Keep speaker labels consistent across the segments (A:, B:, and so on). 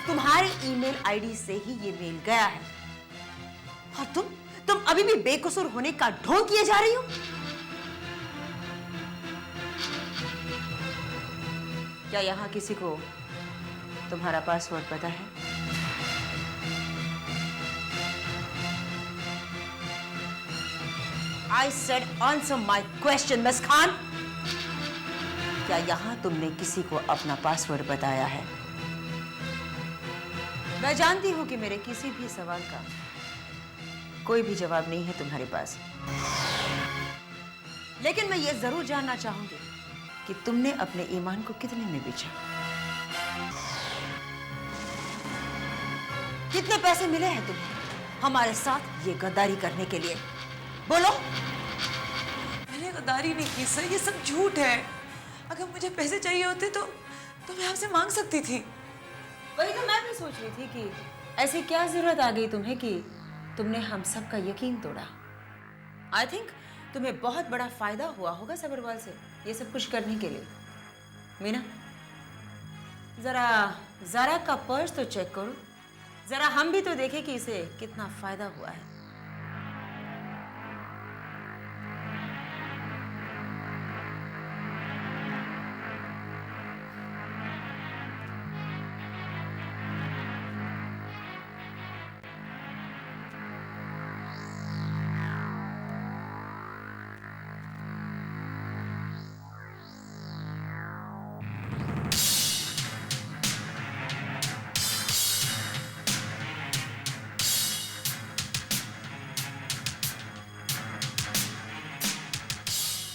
A: तुम्हारे email ID से ही ये मेल गया है। और तुम अभी भी बेकसूर होने का ढोंग किए जा रही हो। क्या यहां किसी को तुम्हारा पासवर्ड पता है? I said answer my question, miss Khan. क्या यहां तुमने किसी को अपना पासवर्ड बताया है? मैं जानती हूं कि मेरे किसी भी सवाल का कोई भी जवाब नहीं है तुम्हारे पास, लेकिन मैं ये जरूर जानना चाहूंगी कि तुमने अपने ईमान को कितने में बेचा? कितने पैसे मिले हैं तुम्हें हमारे साथ ये गद्दारी करने के लिए? बोलो।
B: मैंने गद्दारी नहीं की सर, ये सब झूठ है। अगर मुझे पैसे चाहिए होते तो मैं आपसे मांग सकती थी।
A: वही तो मैं भी सोच रही थी कि ऐसी क्या जरूरत आ गई तुम्हें कि तुमने हम सब का यकीन तोड़ा। आई थिंक तुम्हें बहुत बड़ा फायदा हुआ होगा सबरवाल से ये सब कुछ करने के लिए। मीना, जरा का पर्स तो चेक करो, जरा हम भी तो देखें कि इसे कितना फायदा हुआ है।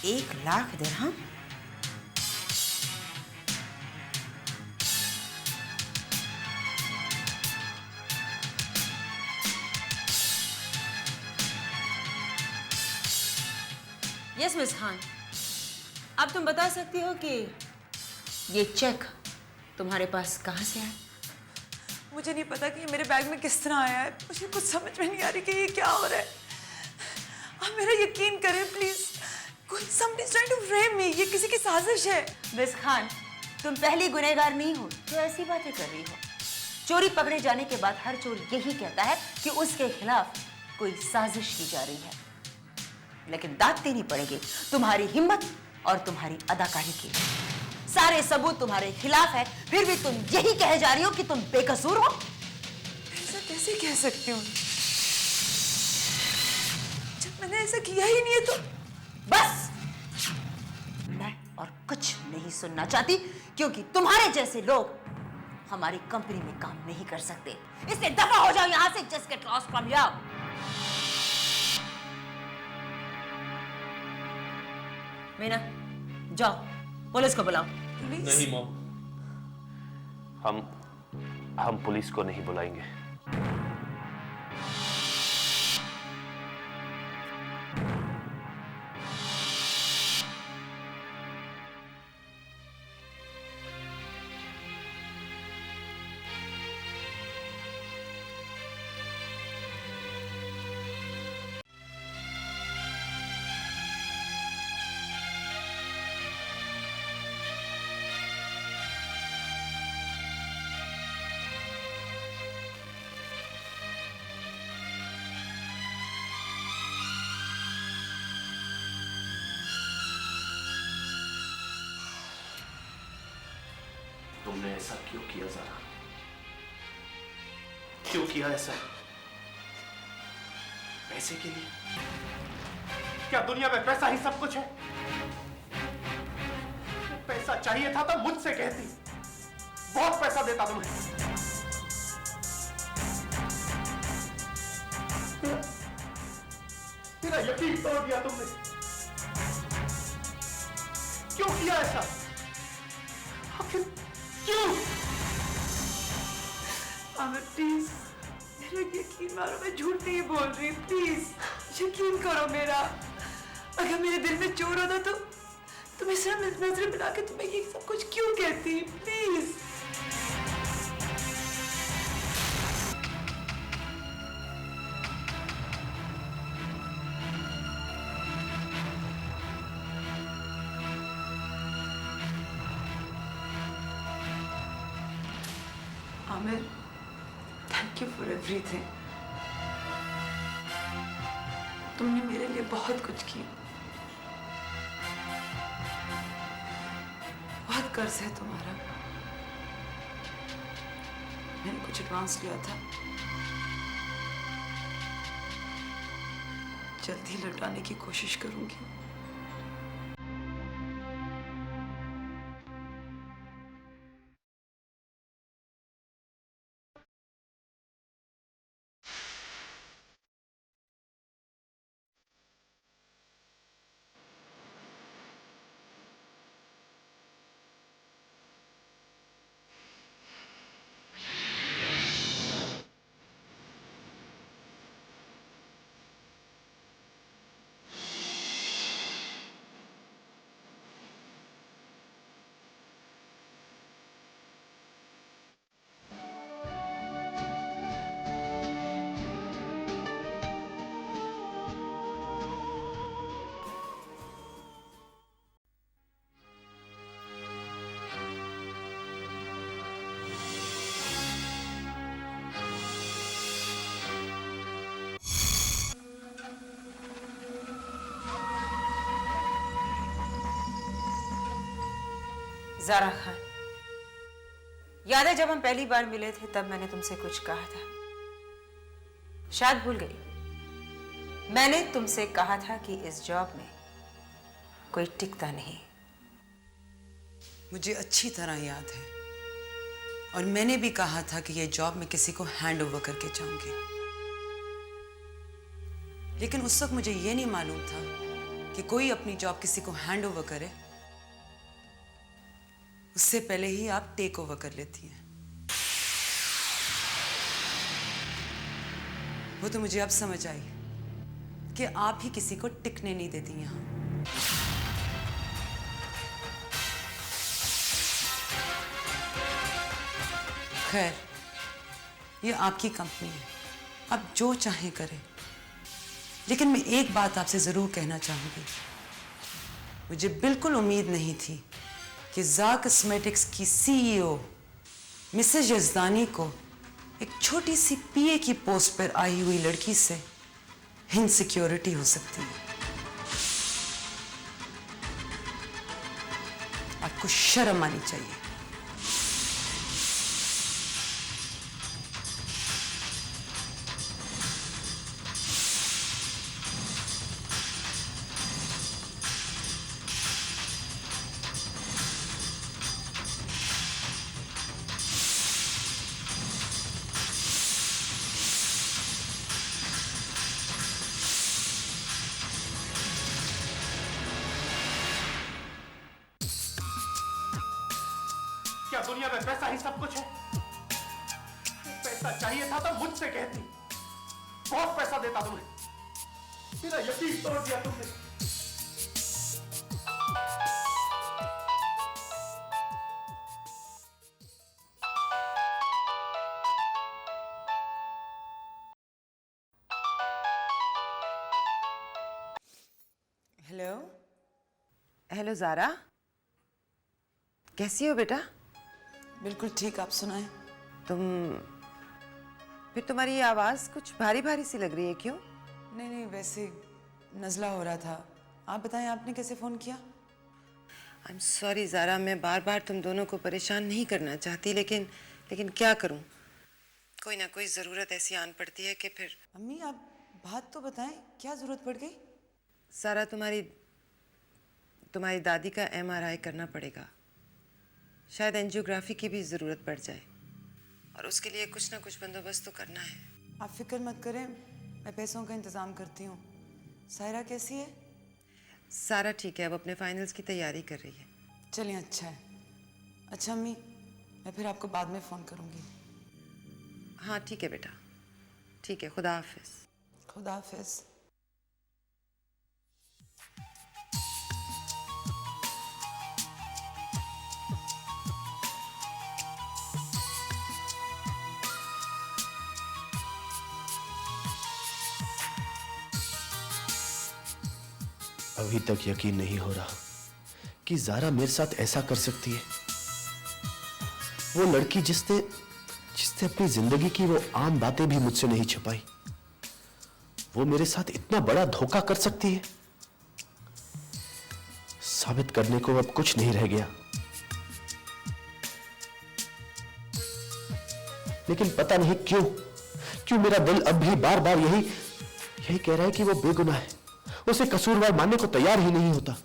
A: $1,00,000 दिरहम? यस मिस खान, अब तुम बता सकती हो कि ये चेक तुम्हारे पास कहां से आया?
B: मुझे नहीं पता कि ये मेरे बैग में किस तरह आया है। मुझे कुछ समझ में नहीं आ रही कि ये क्या हो रहा है। आप मेरा यकीन करें please. Somebody's trying to frame me। ये किसी की साजिश है।
A: मिस खान, तुम पहली गुनहगार नहीं हो तो ऐसी बातें कर रही हो। चोरी पकड़े जाने के बाद हर चोर यही कहता है कि उसके खिलाफ कोई साजिश की जा रही है, लेकिन दाद देनी पड़ेगी तुम्हारी हिम्मत और तुम्हारी अदाकारी की। सारे सबूत तुम्हारे खिलाफ है, फिर भी तुम यही कहे जा रही हो कि तुम बेकसूर हो।
B: ऐसा कैसे कह सकती हूँ जब मैंने ऐसा किया ही नहीं है? तो
A: बस, मैं और कुछ नहीं सुनना चाहती, क्योंकि तुम्हारे जैसे लोग हमारी कंपनी में काम नहीं कर सकते। इसलिए दफा हो जाओ यहां से। Just get lost from here. Meena, जाओ पुलिस को बुलाओ।
C: नहीं मॉम, हम पुलिस को नहीं बुलाएंगे। तुमने ऐसा क्यों किया ज़रा? क्यों किया ऐसा? पैसे के लिए? क्या दुनिया में पैसा ही सब कुछ है? पैसा चाहिए था तो मुझसे कहती, बहुत पैसा देता तुम्हें। मेरा यकीन तोड़ दिया तुमने। क्यों किया ऐसा? आखिर क्यों?
B: आमिर प्लीज मेरा यकीन मारो, मैं झूठ नहीं बोल रही। प्लीज यकीन करो मेरा। अगर मेरे दिल में चोर होता तो मैं सिर्फ नजर मिला के तुम्हें ये सब कुछ क्यों कहती? Please. Aamir thank you for everything. तुमने मेरे लिए बहुत कुछ किया। बहुत कर्ज है तुम्हारा। मैंने कुछ एडवांस लिया था, जल्दी लौटाने की कोशिश करूंगी।
A: ज़ारा खान, याद है जब हम पहली बार मिले थे तब मैंने तुमसे कुछ कहा था? शायद भूल गई। मैंने तुमसे कहा था कि इस जॉब में कोई टिकता नहीं।
D: मुझे अच्छी तरह याद है, और मैंने भी कहा था कि यह जॉब मैं किसी को हैंड ओवर करके जाऊंगी। लेकिन उस वक्त मुझे यह नहीं मालूम था कि कोई अपनी जॉब किसी को हैंड ओवर करे उससे पहले ही आप टेक ओवर कर लेती हैं। वो तो मुझे अब समझ आई कि आप ही किसी को टिकने नहीं देती यहां। खैर, ये आपकी कंपनी है, आप जो चाहें करें। लेकिन मैं एक बात आपसे जरूर कहना चाहूंगी। मुझे बिल्कुल उम्मीद नहीं थी कि ज़ा कॉस्मेटिक्स की सीईओ मिसेज यज़दानी को एक छोटी सी पीए की पोस्ट पर आई हुई लड़की से इनसिक्योरिटी हो सकती है। आपको शर्म आनी चाहिए।
C: क्या दुनिया में पैसा ही सब कुछ है? पैसा चाहिए था तो मुझसे कहती, बहुत पैसा देता तुम्हें। मेरा यकीन तोड़ दिया तुमने।
D: हेलो।
E: हेलो ज़ारा, कैसी हो बेटा?
D: बिल्कुल ठीक, आप सुनाएं।
E: फिर तुम्हारी ये आवाज़ कुछ भारी भारी सी लग रही है, क्यों?
D: नहीं, वैसे नज़ला हो रहा था। आप बताएं, आपने कैसे फ़ोन किया?
E: आई एम सॉरी ज़ारा, मैं बार बार तुम दोनों को परेशान नहीं करना चाहती, लेकिन क्या करूं? कोई ना कोई ज़रूरत ऐसी आन पड़ती है कि फिर।
D: अम्मी, आप बात तो बताएं, क्या ज़रूरत पड़ गई?
E: ज़ारा, तुम्हारी दादी का MRI करना पड़ेगा। शायद एंजियोग्राफी की भी ज़रूरत पड़ जाए, और उसके लिए कुछ ना कुछ बंदोबस्त तो करना है।
D: आप फिक्र मत करें, मैं पैसों का इंतज़ाम करती हूँ। सायरा कैसी है?
E: सारा ठीक है, अब अपने फाइनल्स की तैयारी कर रही है।
D: चलिए, अच्छा है। अच्छा अम्मी, मैं फिर आपको बाद में फ़ोन करूँगी।
E: हाँ ठीक है बेटा, ठीक है, खुदा हाफिज़।
D: खुदा हाफिज़।
F: अभी तक यकीन नहीं हो रहा कि ज़ारा मेरे साथ ऐसा कर सकती है। वो लड़की जिसने उसने अपनी जिंदगी की वो आम बातें भी मुझसे नहीं छुपाई। वो मेरे साथ इतना बड़ा धोखा कर सकती है? साबित करने को अब कुछ नहीं रह गया। लेकिन पता नहीं क्यों मेरा दिल अब भी बार बार यही कह रहा है कि वो बेगुनाह है। उसे कसूरवार मानने को तैयार ही नहीं होता।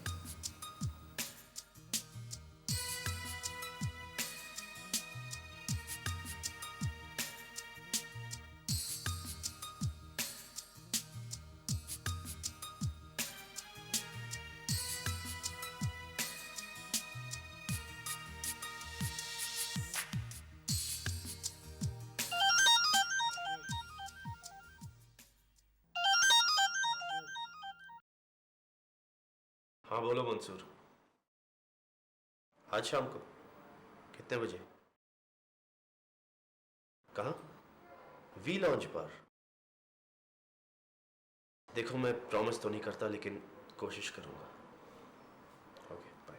F: हाँ बोलो मंसूर। आज शाम को कितने बजे? कहाँ? वी लॉन्च पर। देखो मैं प्रॉमिस तो नहीं करता, लेकिन कोशिश करूंगा। Okay bye.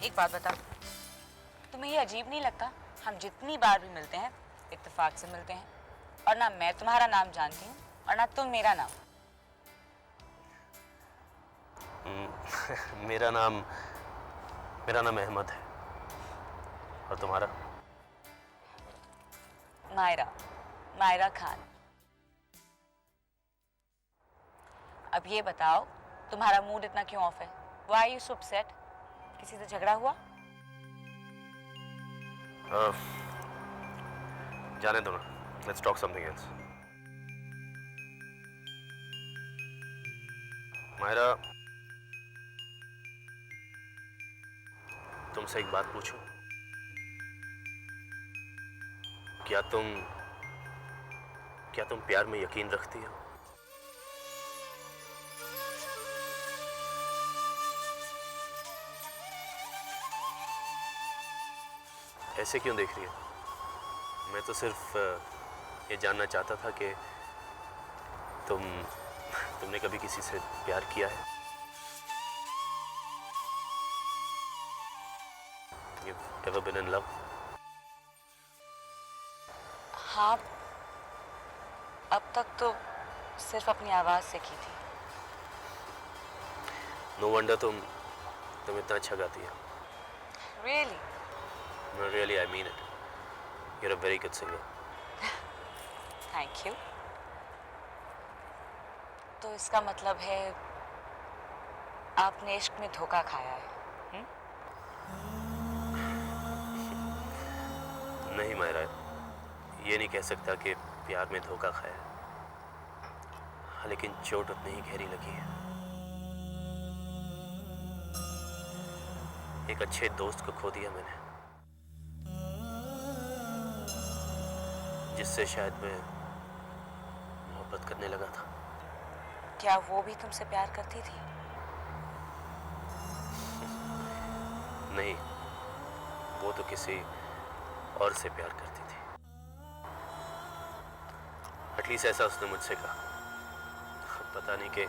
A: एक बात बता, तुम्हें ये अजीब नहीं लगता हम जितनी बार भी मिलते हैं इत्तेफाक से मिलते हैं, और ना मैं तुम्हारा नाम जानती हूँ और ना तुम मेरा नाम?
F: मेरा नाम अहमद है। और तुम्हारा?
A: मायरा खान। अब ये बताओ, तुम्हारा मूड इतना क्यों ऑफ है? Why are you so upset? किसी से झगड़ा हुआ?
F: जाने दो ना। Let's talk something else. Myra, तुमसे एक बात पूछूं? क्या तुम प्यार में यकीन रखती हो? ऐसे क्यों देख रही हो? मैं तो सिर्फ ये जानना चाहता था कि तुमने कभी किसी से प्यार किया है? You've ever been in love?
A: हाँ, अब तक तो सिर्फ अपनी आवाज से की थी।
F: No wonder तुम इतना अच्छा गाती हो।
A: Really?
F: No, really, I mean it. You're a very good singer.
A: Thank you. तो इसका मतलब है आपने इश्क में धोखा खाया है?
F: नहीं मायरा, ये नहीं कह सकता कि प्यार में धोखा खाया, लेकिन चोट उतनी ही गहरी लगी है। एक अच्छे दोस्त को खो दिया मैंने, जिससे शायद मैं मोहब्बत करने लगा था।
A: क्या वो भी तुमसे प्यार करती थी?
F: नहीं, वो तो किसी और से प्यार करती थी। एटलीस्ट ऐसा उसने मुझसे कहा। पता नहीं कि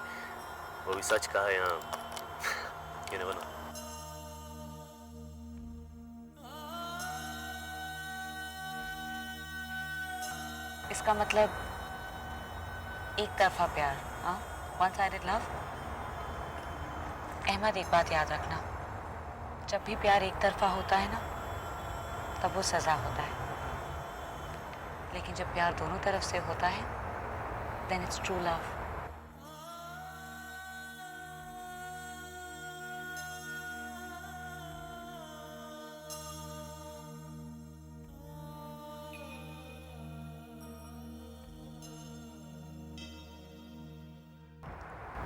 F: वो भी सच कहा या you never know.
A: इसका मतलब एक तरफा प्यार, हाँ? One sided love. अहमद, एक बात याद रखना, जब भी प्यार एक तरफा होता है ना, तब वो सजा होता है, लेकिन जब प्यार दोनों तरफ से होता है, then it's true love.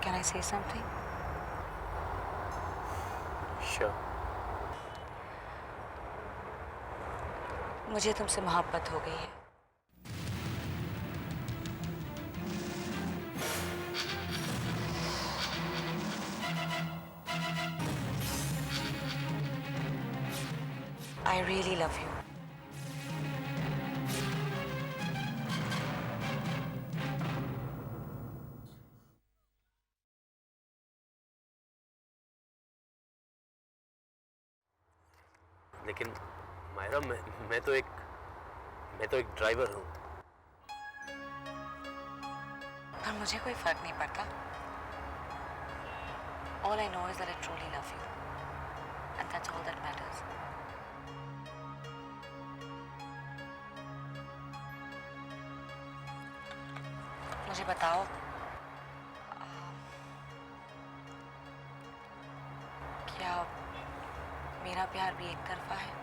A: Can I say something?
F: Sure.
A: मुझे तुमसे मोहब्बत हो गई है।
E: I really love you.
F: लेकिन मायरा, मैं तो एक ड्राइवर हूँ।
E: पर मुझे कोई फर्क नहीं पड़ता। All I know is that I truly love you, and that's all that matters. मुझे बताओ, क्या मेरा प्यार भी एक तरफा है?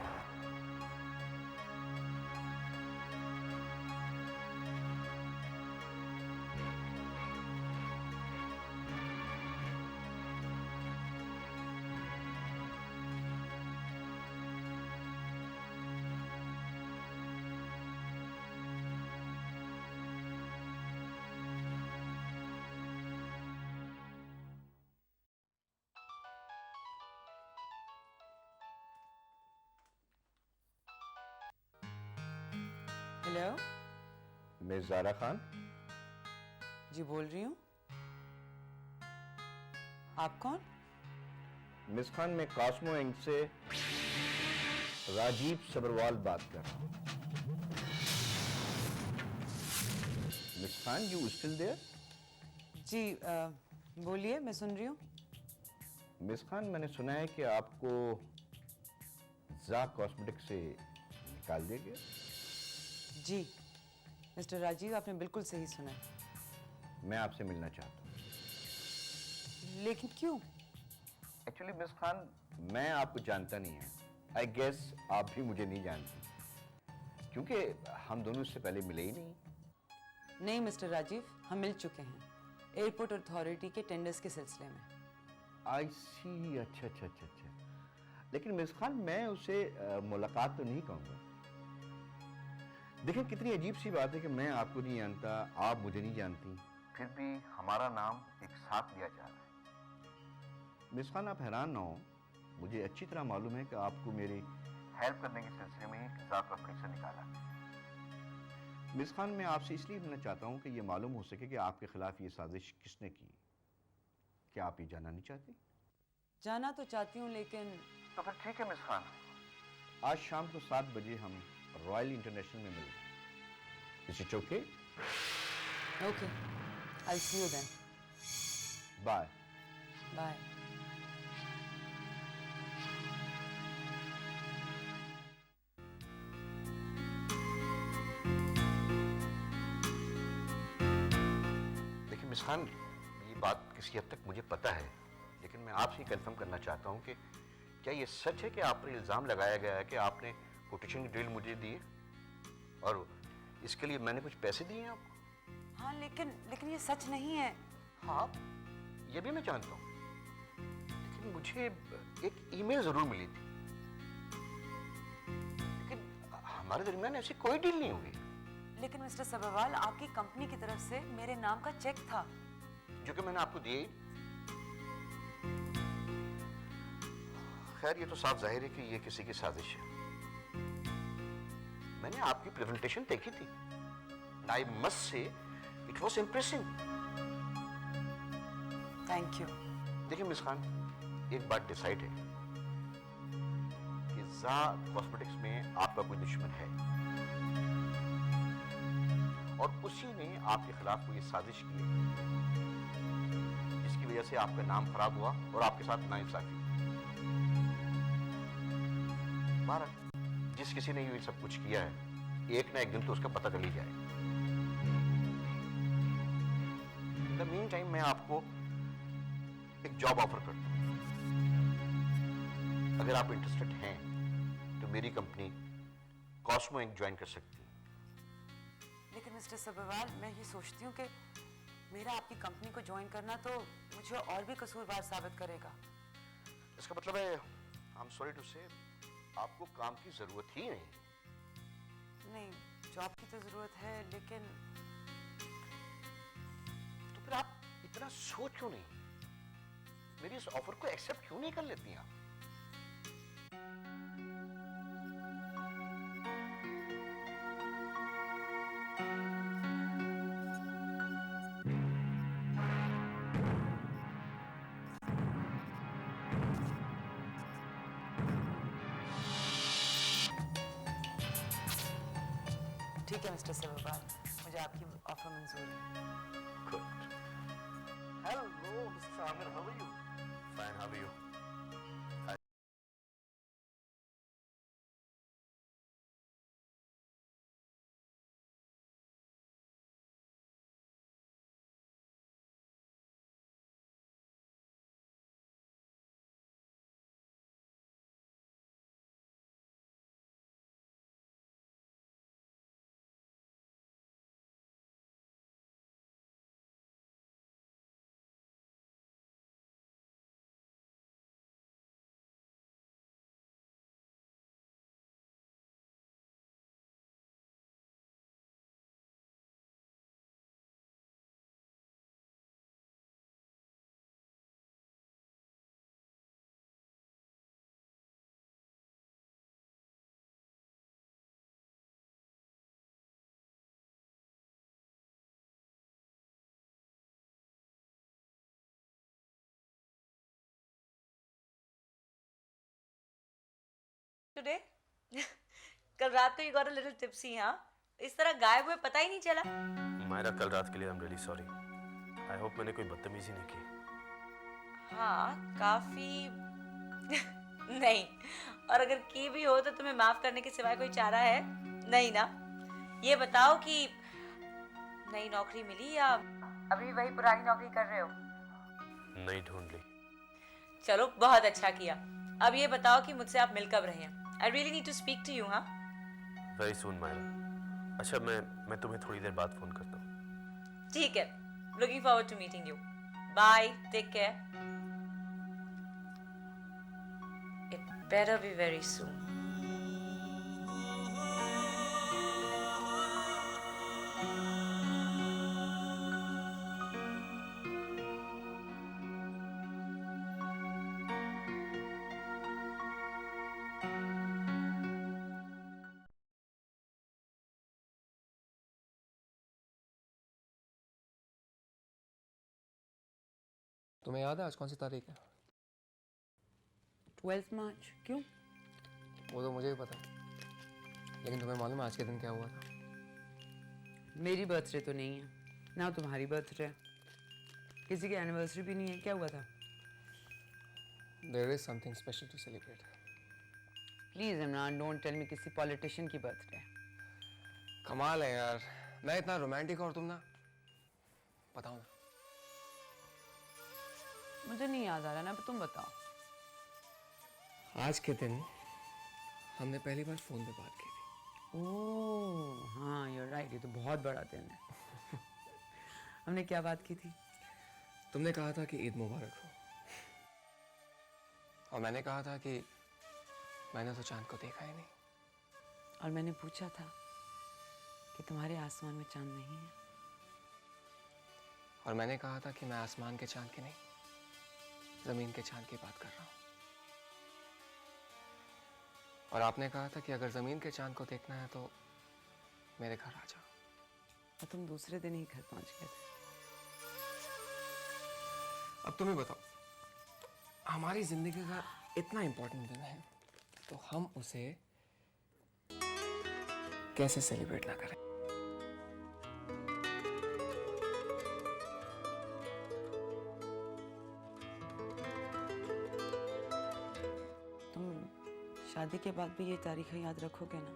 D: हेलो,
G: मिस ज़ारा खान,
D: जी बोल रही हूँ। आप कौन?
G: मिस खान, मैं कॉस्मो इंक से राजीव सबरवाल बात कर रहा हूँ। Miss Khan, you still there?
D: जी बोलिए, मैं सुन रही हूँ।
G: मिस खान, मैंने सुना है कि आपको ज़ा कॉस्मेटिक से निकाल दिया गया।
D: जी मिस्टर राजीव, आपने बिल्कुल सही सुना है।
G: मैं आपसे मिलना चाहता हूँ।
D: लेकिन क्यों?
G: एक्चुअली मिस खान, मैं आपको जानता नहीं है। आई गेस आप भी मुझे नहीं जानती, क्योंकि हम दोनों इससे पहले मिले ही नहीं।
D: नहीं मिस्टर राजीव, हम मिल चुके हैं एयरपोर्ट अथॉरिटी के टेंडर्स के सिलसिले में।
G: आई सी, अच्छा। लेकिन मिस खान, मैं उसे मुलाकात तो नहीं कहूँगा। देखिए, कितनी अजीब सी बात है कि मैं आपको नहीं जानता, आप मुझे नहीं जानती, फिर भी हमारा नाम एक साथ लिया जा रहा है। मिस खान, आप हैरान ना हो, मुझे अच्छी तरह मालूम है कि आपको मेरी हेल्प करने के सिलसिले में ज़ात कॉस्मेटिक से निकाला। मिस खान, मैं आपसे इसलिए मिलना चाहता हूँ कि ये मालूम हो सके कि आपके खिलाफ ये साजिश किसने की। क्या आप ये जानना नहीं चाहती?
D: जाना तो चाहती हूँ, लेकिन
G: तो फिर ठीक है मिस खान, आज शाम को 7 बजे हम रॉयल इंटरनेशनल में मिलेंगे। Is it okay?
D: Okay, I'll see you then.
G: Bye.
D: Bye.
G: देखिए मिस खान, ये बात किसी हद तक मुझे पता है, लेकिन मैं आपसे कंफर्म करना चाहता हूँ कि क्या ये सच है कि आप पर इल्ज़ाम लगाया गया है कि आपने कोटेशन की डील मुझे दी और इसके लिए मैंने कुछ पैसे दिए हैं आपको?
D: हाँ, लेकिन ये सच नहीं है।
G: हाँ, ये भी मैं जानता हूँ, लेकिन मुझे एक ईमेल जरूर मिली थी, लेकिन हमारे दरमियान ऐसी कोई डील नहीं हुई।
D: लेकिन मिस्टर सबरवाल, आपकी कंपनी की तरफ से मेरे नाम का चेक था,
G: जो कि मैंने आपको दिए। खैर, ये तो साफ जाहिर है कि ये किसी की साजिश है। मैंने आपकी प्रेजेंटेशन देखी थी, I must say it was impressing.
D: Thank you.
G: देखिए मिस खान, एक बात डिसाइड है कि ज़ा कॉस्मेटिक्स में आपका कोई दुश्मन है और उसी ने आपके खिलाफ कोई साजिश की है, जिसकी वजह से आपका नाम खराब हुआ और आपके साथ नाइंसाफी। जिस किसी ने ये सब कुछ किया है, एक ना एक दिन तो उसका पता चल ही जाए। इन द मीन टाइम मैं आपको एक जॉब ऑफर करता हूं। अगर आप इंटरेस्टेड हैं तो मेरी कंपनी कॉस्मो इंक ज्वाइन कर सकती है।
D: लेकिन मिस्टर सबरवाल, मैं ये सोचती हूँ कि मेरा आपकी कंपनी को ज्वाइन करना तो मुझे और भी कसूरवार साबित करेगा।
G: इसका मतलब है, आई एम सॉरी टू से, आपको काम की जरूरत ही नहीं।
D: नहीं, जॉब की तो जरूरत है, लेकिन
G: तो फिर आप इतना सोच क्यों नहीं? मेरी इस ऑफर को एक्सेप्ट क्यों नहीं कर लेती आप?
D: ठीक है मिस्टर सिल्वर, मुझे आपकी ऑफर मंजूर है।
G: Good. Hello, Mr. Amir. How are you? Fine. How are you?
A: Today कल रात को you got a little tipsy, हाँ? इस तरह गायब हुए पता ही नहीं चला।
H: मायरा, कल रात के लिए I am really sorry. I hope मैंने कोई बदतमीजी नहीं की।
A: हाँ, काफी नहीं, और अगर की भी हो तो तुम्हें माफ करने के सिवाय कोई चारा है नहीं ना? ये बताओ कि नई नौकरी मिली या अभी वही पुरानी नौकरी कर रहे हो?
H: नहीं ढूंढ ली।
A: चलो, बहुत अच्छा किया। अब ये बताओ कि मुझसे आप मिल कब रहे हैं? I really need to speak to you. हाँ,
H: वेरी सून मायरा। अच्छा, मैं तुम्हें थोड़ी देर बाद फोन करता हूँ।
A: ठीक है। Looking forward to meeting you. Bye, take care. It better be very soon.
I: तुम्हें याद है आज कौन सी तारीख है?
D: 12 मार्च। क्यों?
I: वो तो मुझे भी पता है, लेकिन तुम्हें मालूम है आज के दिन क्या हुआ था?
D: मेरी बर्थडे तो नहीं है ना, तुम्हारी बर्थडे, किसी की एनिवर्सरी भी नहीं है। क्या हुआ था?
I: There is something special to celebrate.
D: Please Imran, don't tell me किसी पॉलिटिशियन की बर्थडे।
I: कमाल है यार, मैं इतना रोमांटिक और तुम ना। बताओ ना।
D: मुझे नहीं याद आ रहा ना, तुम बताओ।
I: आज के दिन हमने पहली बार फोन पे बात की थी।
D: ओह हाँ, you're right, ये तो बहुत बड़ा दिन है। हमने क्या बात की थी?
I: तुमने कहा था कि ईद मुबारक हो, और मैंने कहा था कि मैंने तो चांद को देखा ही नहीं।
D: और मैंने पूछा था कि तुम्हारे आसमान में चांद नहीं है।
I: और मैंने कहा था कि मैं आसमान के चांद की नहीं, जमीन के चांद की बात कर रहा हूँ। और आपने कहा था कि अगर जमीन के चांद को देखना है तो मेरे घर आ जाओ।
D: और तुम दूसरे दिन ही घर पहुंच गए थे।
I: अब तुम ही बताओ, हमारी जिंदगी का इतना इम्पोर्टेंट दिन है तो हम उसे कैसे सेलिब्रेट ना करें?
D: शादी के बाद भी ये तारीखें याद रखोगे ना?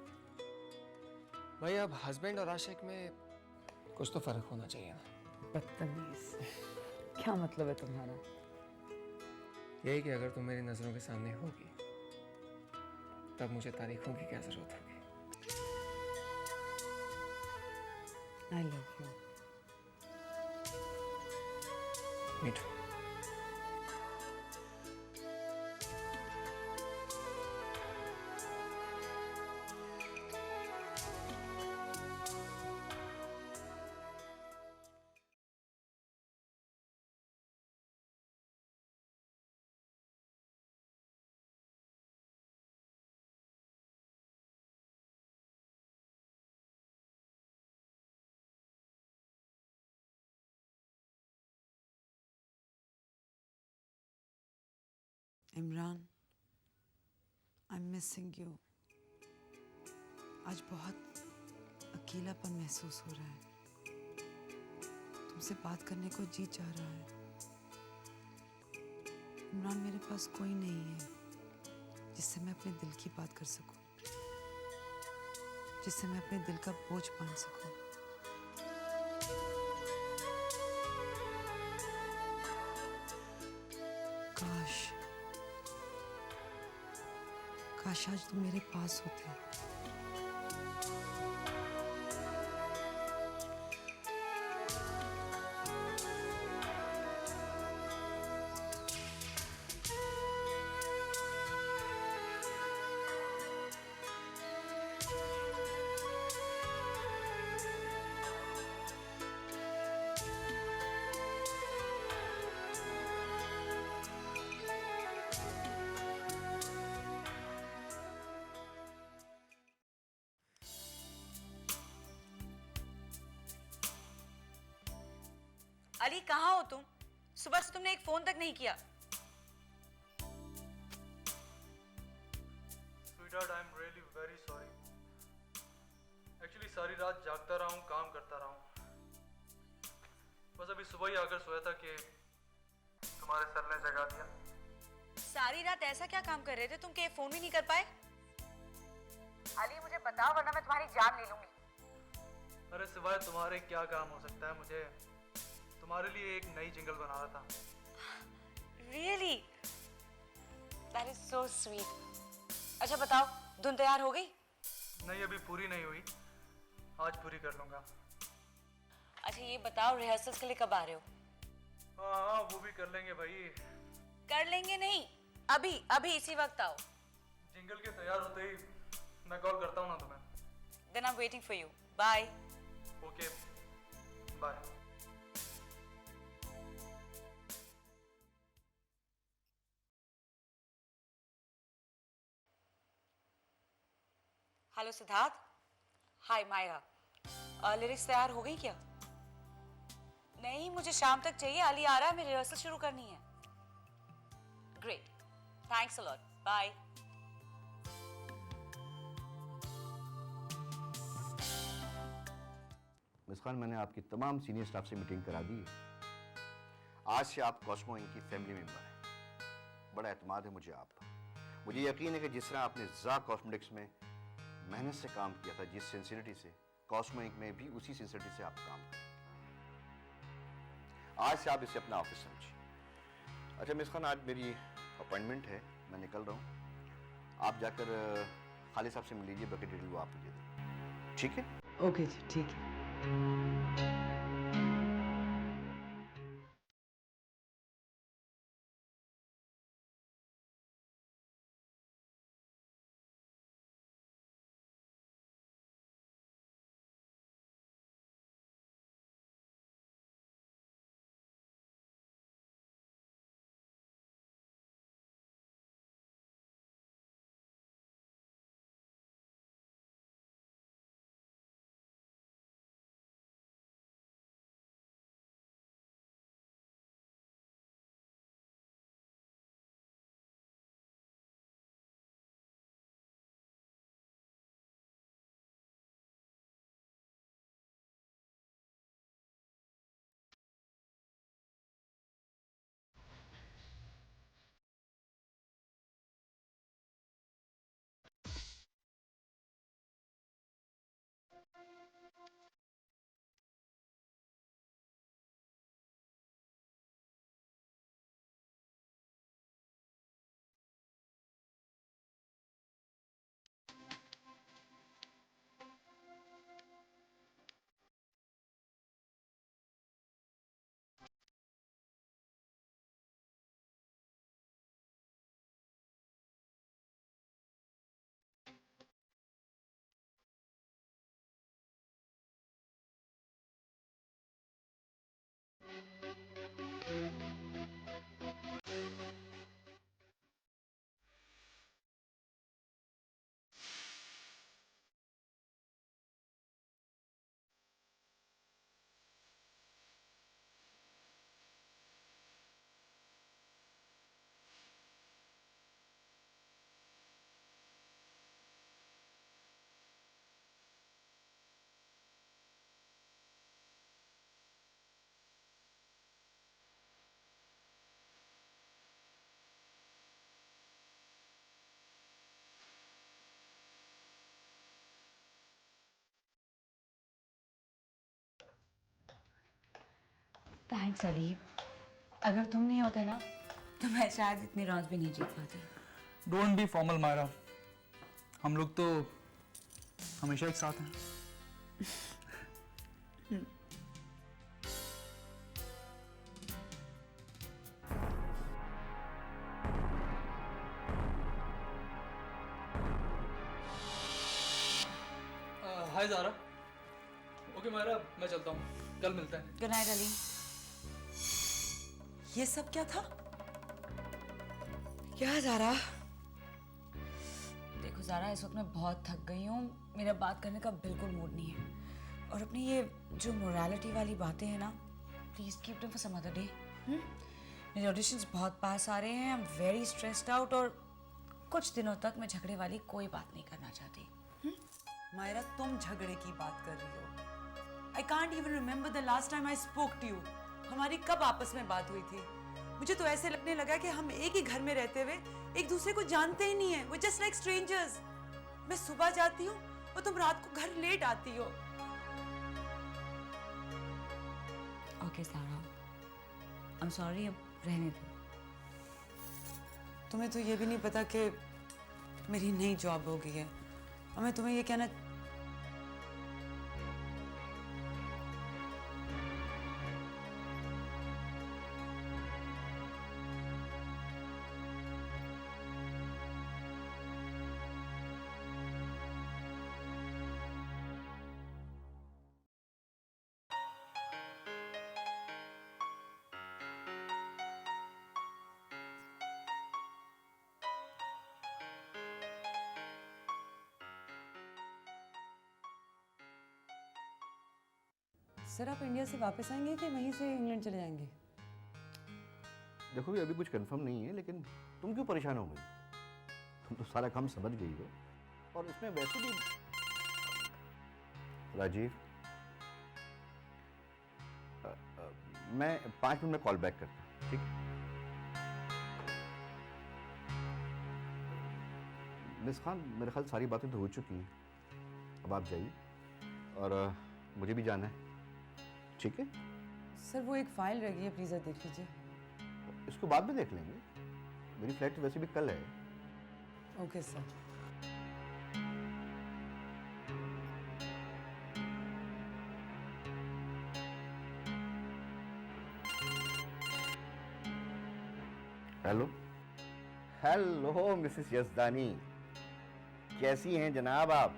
I: भाई, अब हस्बैंड और आशिक में कुछ तो फर्क होना चाहिए ना।
D: बदतमीज, क्या मतलब है तुम्हारा?
I: यही कि अगर तुम मेरी नजरों के सामने होगी तब मुझे तारीखों की क्या जरूरत होगी।
D: I love you.
I: Me too.
D: Imran, I am missing you. आज बहुत अकेलापन महसूस हो रहा है। तुमसे बात करने को जी चाह रहा है। इमरान, मेरे पास कोई नहीं है जिससे मैं अपने दिल की बात कर सकूं, जिससे मैं अपने दिल का बोझ बांध सकूं। काश काश आज तुम मेरे पास होते।
A: अली, कहाँ हो तुम? सुबह से तुमने एक फोन तक नहीं किया।
J: Sweetheart, I'm really very sorry. Actually सारी रात जागता रहा हूँ, काम करता रहा हूँ। बस अभी सुबह ही आकर सोया था कि तुम्हारे सर ने जगा दिया।
A: सारी रात ऐसा क्या काम कर रहे थे तुम कि फोन भी नहीं कर पाए? अली, मुझे बताओ वरना मैं तुम्हारी जान ले लूंगी।
J: अरे सिवाय तुम्हारे क्या काम हो सकता है, मुझे तुम्हारे लिए एक नई जिंगल बना रहा था।
A: Really? That is so sweet. अच्छा बताओ, धुन तैयार हो गई?
J: नहीं, अभी पूरी नहीं हुई, आज पूरी कर लूंगा।
A: अच्छा ये बताओ, रिहर्सल्स के लिए कब आ रहे हो?
J: हाँ, वो भी कर लेंगे भाई।
A: कर लेंगे नहीं, अभी अभी इसी वक्त आओ।
J: जिंगल के तैयार होते ही मैं कॉल करता हूँ ना तुम्हें।
A: Then I'm waiting for you. Bye.
J: Okay, bye.
A: Hello Siddharth. Hi Myra. Lyrics तैयार हो गई क्या? नहीं, मुझे शाम तक चाहिए। अली आ रहा है, मेरी रिहर्सल शुरू करनी है। Great, thanks a lot, bye.
G: Miss Khan, मैंने आपकी तमाम सीनियर स्टाफ से मीटिंग करा दी है। आज से आप कॉस्मो इंक की फैमिली मेंबर हैं। बड़ा एतमाद है मुझे आप पर। मुझे यकीन है कि जिस तरह आपने ज़ा कॉस्मेटिक्स में मेहनत से काम किया था, जिस सिंसियरिटी से, कॉस्मो इंक में भी उसी सिंसियरिटी से आप काम करें। आज से आप इसे अपना ऑफिस समझिए। अच्छा मिस खान, आज मेरी अपॉइंटमेंट है, मैं निकल रहा हूँ। आप जाकर खालिद साहब से मिल लीजिए, बाकी डिटेल वो आप मुझे दें, ठीक है?
D: ओके जी, ठीक है।
A: थैंक्स अली, अगर तुम नहीं होते ना तो मैं शायद इतनी रात भी नहीं जीत पाती।
J: डोंट बी फॉर्मल मायरा, हम लोग तो हमेशा एक साथ हैं। हाय ज़ारा। ओके मायरा, मैं चलता हूँ, कल मिलते हैं।
A: Good night Ali.
D: ये सब क्या था?
E: क्या ज़ारा?
A: देखो ज़ारा, इस वक्त मैं बहुत थक गई हूँ, मेरा बात करने का बिल्कुल मूड नहीं है। और अपनी ये जो मोरालिटी वाली बातें हैं ना, please keep them for some other day. मेरे ऑडिशंस बहुत पास आ रहे हैं, I am very stressed out, और कुछ दिनों तक मैं झगड़े वाली कोई बात नहीं करना चाहती।
D: मायरा, तुम झगड़े की बात कर रही हो। I can't even remember the last time I spoke to you. हमारी कब आपस में बात हुई थी? मुझे तो ऐसे लगने लगा कि हम एक ही घर में रहते हुए एक दूसरे को जानते ही नहीं है। वो जस्ट लाइक स्ट्रेंजर्स। मैं सुबह जाती हूँ और तुम रात को घर लेट आती हो।
A: ओके सारा, आई एम सॉरी, अब रहने दो।
D: तुम्हें तो ये भी नहीं पता कि मेरी नई जॉब हो गई है, और मैं तुम्हें ये कहना सर, आप इंडिया से वापस आएंगे कि वहीं से इंग्लैंड चले जाएंगे?
G: देखो भी अभी कुछ कंफर्म नहीं है, लेकिन तुम क्यों परेशान हो गई? तुम तो सारा काम समझ गई हो, और इसमें वैसे भी राजीव, मैं 5 मिनट में कॉल बैक करता हूँ, ठीक है? मिस खान, मेरे ख्याल सारी बातें तो हो चुकी हैं, अब आप जाइए, और मुझे भी जाना है, ठीक है?
D: सर, वो एक फाइल रह गई है, प्लीज देख लीजिए।
G: इसको बाद में देख लेंगे, मेरी फ्लाइट तो वैसे भी कल है।
D: Okay sir.
G: Hello hello Mrs Yazdani, कैसी हैं जनाब आप?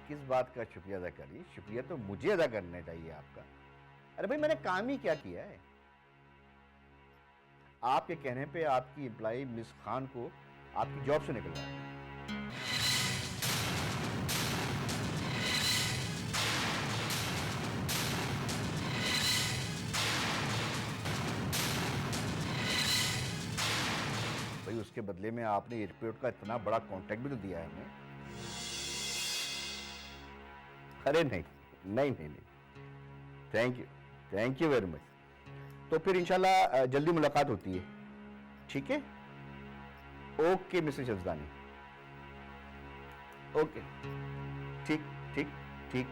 G: किस बात का शुक्रिया अदा करिए? शुक्रिया तो मुझे अदा करना चाहिए आपका। अरे भाई, मैंने काम ही क्या किया है? आपके कहने पे आपकी एम्प्लॉय मिस खान को आपकी जॉब से निकलवाया। भाई, उसके बदले में आपने एयरपोर्ट का इतना बड़ा कॉन्ट्रैक्ट भी तो दिया है हमें। अरे नहीं नहीं नहीं नहीं, थैंक यू वेरी मच। तो फिर इंशाल्लाह जल्दी मुलाकात होती है, ठीक है? ओके मिसेस यजदानी, ओके, ठीक ठीक ठीक।